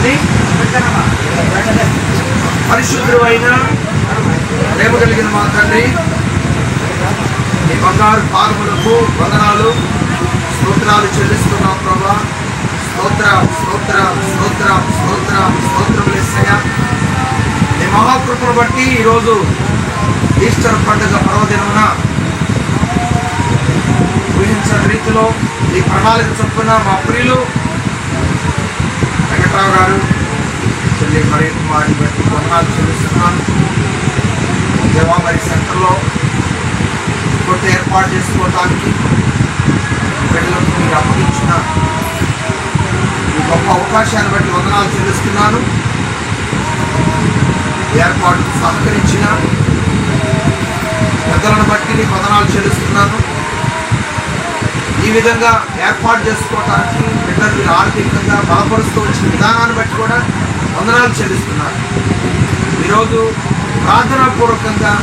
అని పరిశుద్ధుడు అయిన ప్రేమ కలిగిన మా తండ్రి, ఈ బంగారు పాదములకు వందనాలు స్తోత్రాలు చెల్లిస్తున్నాం ప్రభా. స్తోత్రం యేసయ్యా. ఈ మహాకృపను బట్టి ఈరోజు ఈస్టర్ పండుగ పర్వదినమున ఊహించని రీతిలో ఈ ప్రణాళిక చొప్పున మా ప్రియులు వెంకట్రావు గారు, చెల్లి మరి కుమారుని బట్టి వందనాలు చెల్లిస్తున్నాను. దేవామరి సెంటర్లో కొత్త ఏర్పాటు చేసుకోవడానికి బిడ్డలకు మీరు అప్పగించిన ఈ గొప్ప అవకాశాన్ని బట్టి వందనాలు చెల్లిస్తున్నాను. ఏర్పాటుకు సహకరించిన పెద్దలను బట్టి నీకు వందనాలు చెల్లిస్తున్నాను. ఈ విధంగా ఏర్పాటు చేసుకోవడానికి బిడ్డలు ఆర్థికంగా బలపరుస్తూ వచ్చిన విధానాన్ని బట్టి కూడా వందనాలు చెల్లిస్తున్నాను. ఈరోజు ప్రార్థనాపూర్వకంగా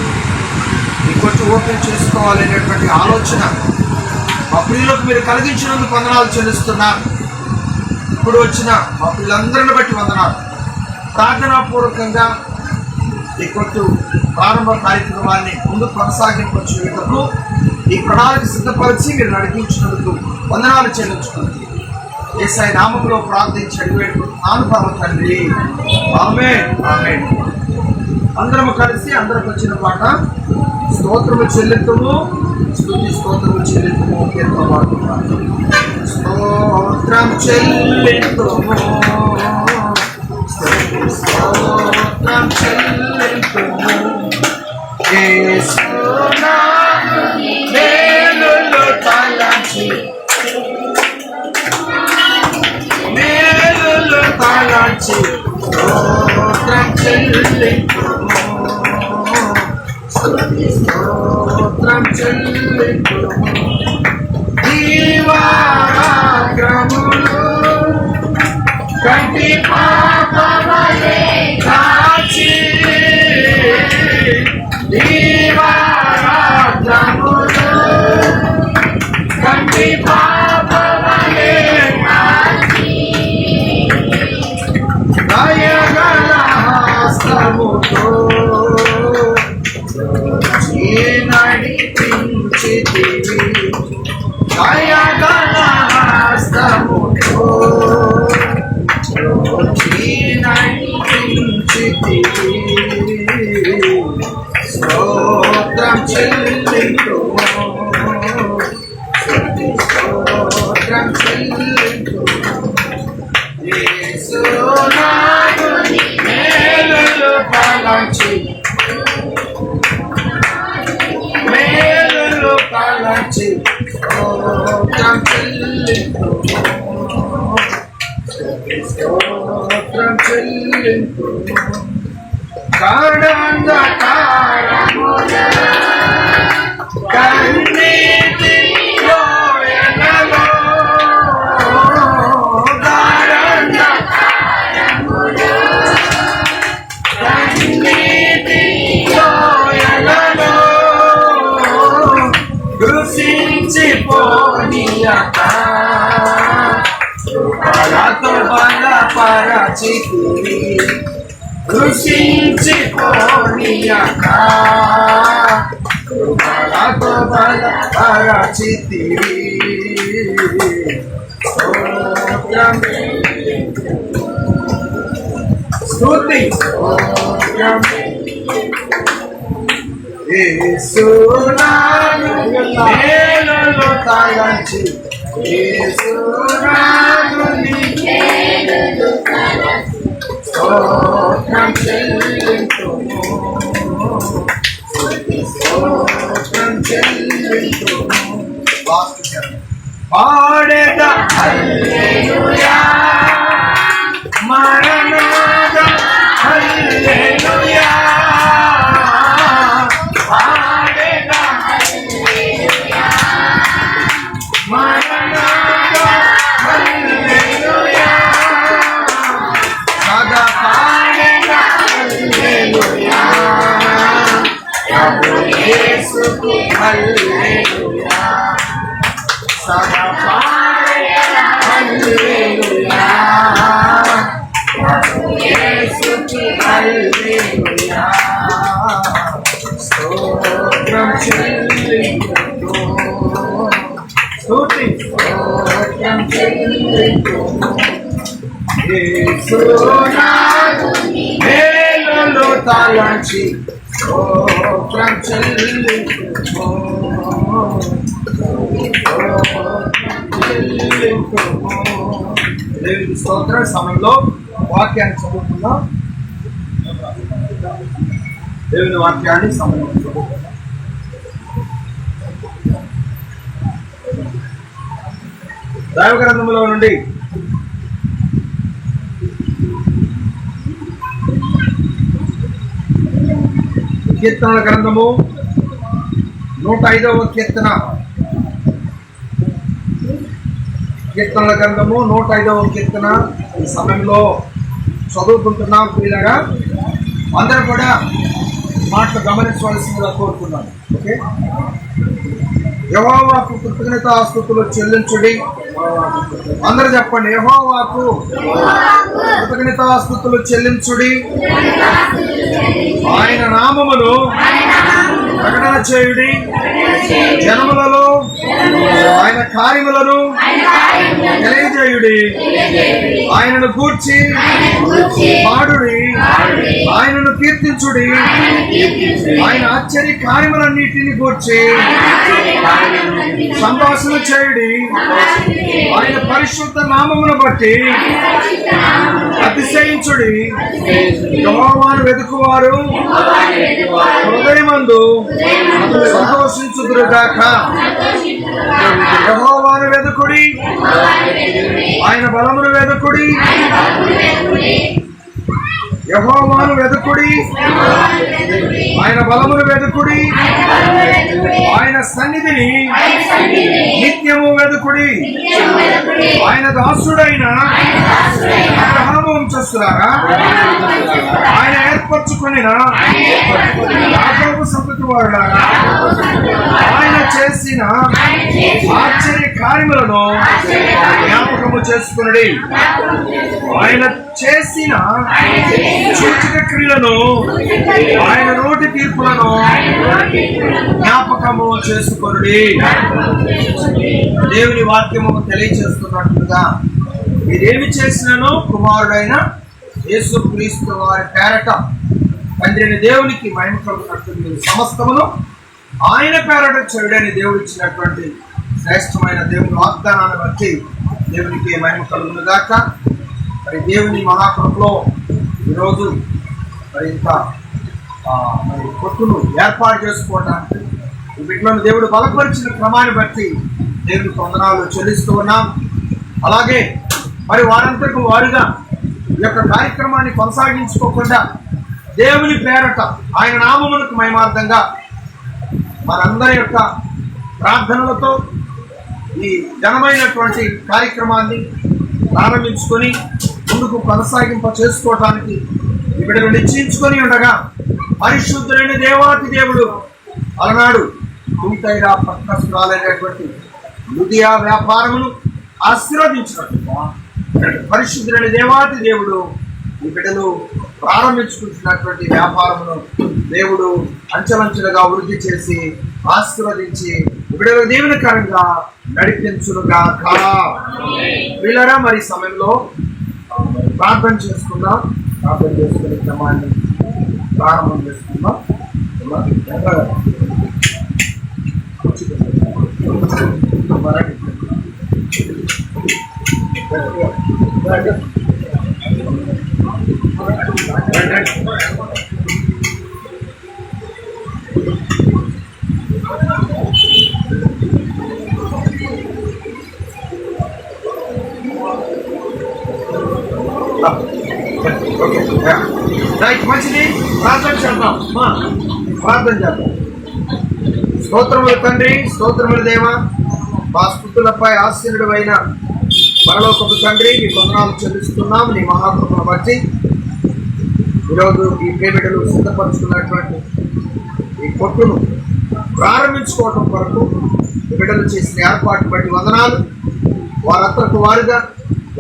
ఈ కొంచెం ఓపెన్ చేసుకోవాలనేటువంటి ఆలోచన మా ప్రియులకు మీరు కలిగించినందుకు వందనాలు చెల్లిస్తున్నాను. ఇప్పుడు వచ్చిన మా పిల్లలందరిని బట్టి వందనాలు. ప్రార్థనాపూర్వకంగా ఈ కొట్టు ప్రారంభ కార్యక్రమాన్ని ముందు కొనసాగింపచేయుటకు ఈ ప్రణాళిక సిద్ధపరిచి మీరు నడిపించినందుకు వందనాలు చెల్లించుకుంది. యేసయ్య నామములో ప్రార్థించి అడిగివేడుకుంటున్నాను పరమ తండ్రి, ఆమేన్ ఆమేన్. అందరము కలిసి అందరికి వచ్చిన పాట స్తోత్రము చెల్లింతుము, స్తోత్రము చెల్లింతుము కీర్తన పాడుతున్నాను. స్తోత్రం చెల్లింతుము, స్తోత్రం చెల్లింతుము, యేసు నామముని మేలులు తలంచి స్తోత్రం చెల్లింతుము, స్తోత్రం చెల్లింతుము. దీవారాగ్రములు కంటి పాపవలే కాచి, దీవారాగ్రములు కంటి పాపవలే కాచి, దయగల హస్తముతో నడిపించితివి, దయగల హస్తముతో నడిపించితివి. స్తోత్రం చెల్లింతుము, స్తోత్రం చెల్లింతుము, యేసు నామముని మేలులు తలంచి స్తోత్రం చెల్లింతుము, స్తోత్రం చెల్లింతుము. కారణంధకారములో కన్నీటి లోయలలో, కారణంధకారములో కన్నీటి లోయలలో కృషించిపోనీయక బలతో బలపరచితివి, కృషించిపోనీయక బలతో బలపరచితివి. స్తుతి యేసు నామముని మేలులు తలంచి, యేసు నామముని మేలులు తలంచి, స్తోత్రం చెల్లింతుము, స్తోత్రం చెల్లింతుము. పాడేదా హల్లెలూయా, మరణాదా హల్లెలూయా, పాడేదా హల్లెలూయా, మరణాదా హల్లెలూయా, సదా పాడేదా హల్లెలూయా, ప్రభు యేసుకు హల్లెలూయా, సదా పాడేదా హల్లెలూయా, యేసునాథుని మేలులు తలచి స్తోత్రం చెల్లించుము. దేవునికి స్తోత్రం. సమయంలో వాక్యాన్ని చదువుకుందాం. దేవుని వాక్యాన్ని సమయంలో చదువుకుందాం. దైవ గ్రంథములో నుండి కీర్తనల గ్రంథము 105వ కీర్తన. కీర్తనల గ్రంథము 105వ కీర్తన ఈ సమయంలో చదువుకుంటున్నాం. పిల్లగా అందరూ కూడా మాటలు గమనించవలసిందిగా కోరుతున్నాను. ఓకే, యెహోవాకు కృతజ్ఞతాస్తుతులు చెల్లించుడి. అందరూ చెప్పండి, యెహోవాకు కృతజ్ఞతాస్తుతులు చెల్లించుడి. ఆయన నామమును ప్రకటన చేయుడి. జనములలో ఆయన కార్యములను తెలియజేయుడి. ఆయనను గూర్చి పాడుడి. ఆయనను కీర్తించుడి. ఆయన ఆశ్చర్య కార్యములన్నిటిని గూర్చి సంభాషణ చేయుడి. ఆయన పరిశుద్ధ నామమును బట్టి అతిశయించుడి. యెహోవాను వెతుకువారు హృదయమందు సంతోషించుదురుగాక. యెహోవాను వెతుకుడి. ఆయన బలమును వెతుకుడి. యెహోవాను వెతుకుడి. ఆయన బలమును వెతుకుడి. ఆయన సన్నిధిని నిత్యము వెతుకుడి. ఆయన దాసుడైన అబ్రహాము వంశస్థులారా, ఆయన ఏర్పరచుకొనిన యాకోబు సంతతి వారులారా, ఆయన చేసిన ఆశ్చర్య కార్యములను జ్ఞాపకము చేసుకునుడి. ఆయన చేసిన సూచక క్రియలను, ఆయన నోటి తీర్పులను జ్ఞాపకము చేసుకొనుడి. దేవుని వాక్యము తెలియచేస్తున్నట్లుగా మీరేమి చేసినానో కుమారుడైన యేసుక్రీస్తు వారి పేరట తండ్రిని దేవునికి మహిమ కలుగునట్టు సమస్తమును ఆయన పేరట చెడుడని దేవుడు ఇచ్చినటువంటి శ్రేష్టమైన దేవుని వాగ్దానాన్ని బట్టి దేవునికి మహిమ కలుగునుగాక. మరి దేవుని మహాకృపలో ఈరోజు మరి ఇంత మరి కొట్టును ఏర్పాటు చేసుకోవడానికి ఈ బిడ్డలను దేవుడు బలపరిచిన క్రమాన్ని బట్టి దేవుని వందనాలు చెల్లిస్తూ ఉన్నాం. అలాగే మరి వారంతకు వారుగా ఈ యొక్క కార్యక్రమాన్ని కొనసాగించుకోకుండా దేవుని పేరట ఆయన నామమునకు మహిమార్థంగా మనందరి యొక్క ప్రార్థనలతో ఈ ఘనమైనటువంటి కార్యక్రమాన్ని ప్రారంభించుకొని ముందుకు కొనసాగింప చేసుకోవటానికి ఈ బిడ్డలు నిశ్చయించుకొని ఉండగా పరిశుద్ధులైన దేవాతి దేవుడు అలనాడు తుంతైరా పట్టణస్తురాలైనటువంటి లుదియా వ్యాపారమును ఆశీర్వదించినట్లుగా పరిశుద్ధులైన దేవాతి దేవుడు ఈ బిడ్డలు ప్రారంభించుకుంటున్నటువంటి వ్యాపారమును దేవుడు అంచెలంచెలుగా వృద్ధి చేసి ఆశీర్వదించి బిడ్డలు దీవెనకరంగా నడిపించునుగాక. వీళ్ళరా మరి సమయంలో ప్రార్థన చేసుకుందాం. ప్రార్థన చేసుకునే క్రమాన్ని ప్రారంభం చేసుకుందాం. మంచిది, ప్రార్థన చేద్దాం. ప్రార్థన చేద్దాం. స్తోత్రములు తండ్రి, స్తోత్రములు దేవా, మా స్తుతులపై ఆశీనుడు అయిన పరలోకపు తండ్రి, మీ వందనాలు చెల్లిస్తున్నాము. నీ మహాకృపను బట్టి ఈరోజు ఈ పేమిటలు సిద్ధపరుచుకున్నటువంటి ఈ కొట్టును ప్రారంభించుకోవటం కొరకు బిడ్డలు చేసిన ఏర్పాటు బట్టి వందనాలు. వారంతకు వారుగా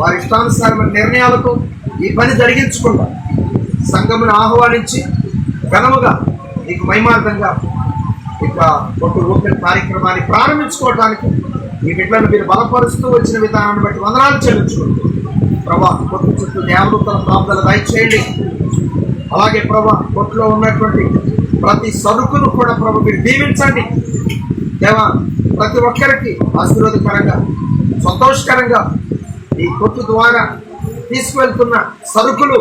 వారి ఇష్టానుసారమైన నిర్ణయాలతో ఈ పని జరిగించకుండా సంఘమును ఆహ్వానించి ఘనముగా నీకు మహిమార్థంగా ఇక కొట్టు ఓపెన్ కార్యక్రమాన్ని ప్రారంభించుకోవడానికి ఈ బిడ్డలను మీరు బలపరుస్తూ వచ్చిన విధానాన్ని బట్టి వందనాలు చెల్లించుకుంటూ ప్రభా కొట్టు చుట్టూ దేవదూతల కాపుదల దయచేయండి. అలాగే ప్రభా కొట్లో ఉన్నటువంటి ప్రతి సరుకును కూడా ప్రభు మీరు దీవించండి దేవా. ప్రతి ఒక్కరికి ఆశీర్వాదకరంగా సంతోషకరంగా ఈ కొట్టు ద్వారా తీసుకువెళ్తున్న సరుకులు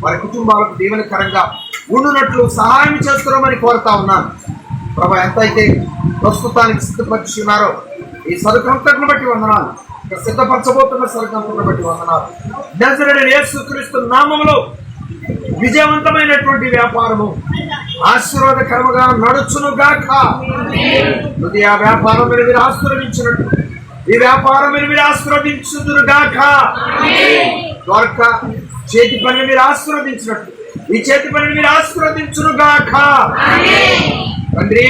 వారి కుటుంబాలకు దీవెనకరంగా ఉండునట్లు సహాయం చేస్తున్నామని కోరుతా ఉన్నాను ప్రభా. ఎంతైతే ప్రస్తుతానికి సిద్ధపరుచున్నారో ఈ సరుకు అంతటిని బట్టి వందనాలు. ఇక్కడ సిద్ధపరచబోతున్న సరుకు అంతటిని బట్టి వందనాలు. నజరేయుడైన యేసుక్రీస్తు నామములో విజయవంతమైనటువంటి వ్యాపారము ఆశీర్వాదకరముగా నడుచును గాక. ఆ వ్యాపారం మీద మీరు ఆశీర్వదించినట్టు ఈ వ్యాపారం మీద మీరు ఆశీర్వదించుదురు గాక. ద్వారకా చేతి పనిని మీరు ఆశీర్వదించినట్టు ఈ చేతి పనిని మీరు ఆశీర్వదించును గాక. తండ్రి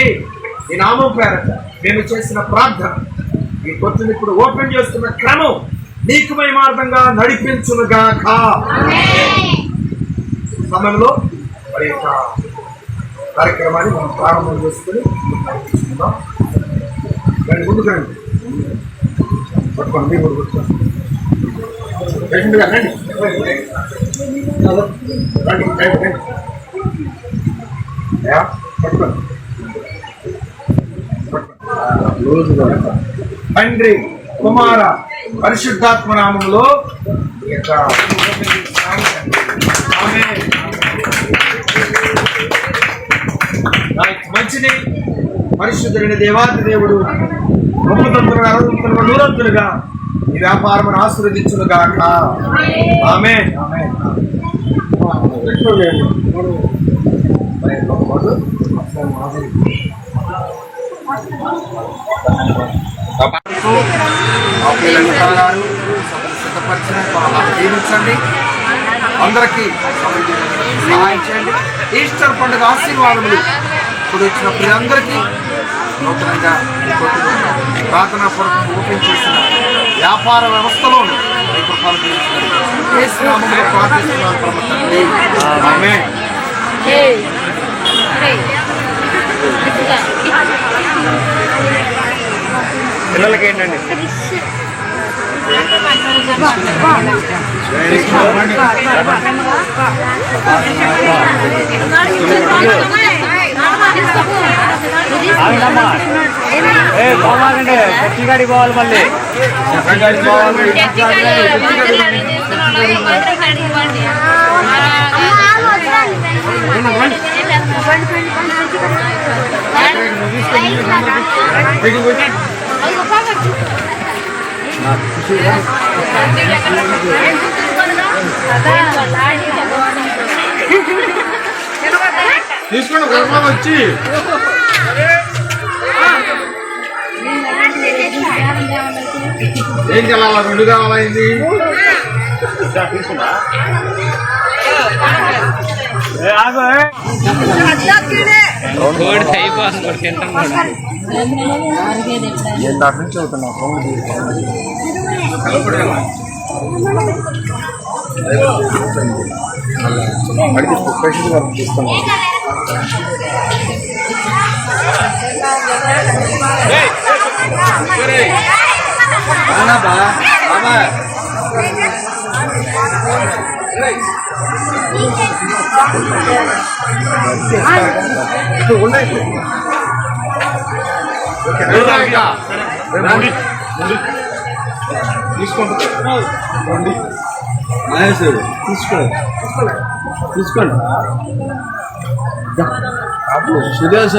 ఈ నామం పేరట మేము చేసిన ప్రార్థన ఈ కొట్టుని ఇప్పుడు ఓపెన్ చేస్తున్న క్రమం నీకు మహిమార్థంగా నడిపించును గాక. సమయంలో మరి యొక్క కార్యక్రమాన్ని మనం ప్రారంభం చేసుకుని దాని ముందుకు రండి. పట్టుకోండి తండ్రి కుమార పరిశుద్ధాత్మ నామంలో మంచిది. పరిశుద్ధుడైన దేవాది దేవుడు 100 ఈ వ్యాపారం ఆశీర్వదించును గాక. ఆమేన్. జీవించండి, అందరికీ సహాయం చేయండి. ఈస్టర్ పండుగ ఆశీర్వాదములు ఇప్పుడు ఇచ్చిన ప్రియులందరికీ నూతనంగా ప్రార్థనా కొరకు ఓపెన్ చేసిన వ్యాపార వ్యవస్థలో మీకు ప్రార్థిస్తున్నాను పరమ తండ్రి. ఆమేన్. పిల్లలకి ఏంటండి గట్టి గాడి పోవాలి, మళ్ళీ తీసుకోండి వచ్చి ఏం చేయాలా? 2 కావాలైంది. దాటి నుంచి అవుతున్నా అడిగి స్పెషల్ గా తీసుకున్నాం. తీసుకోండి సుదేశ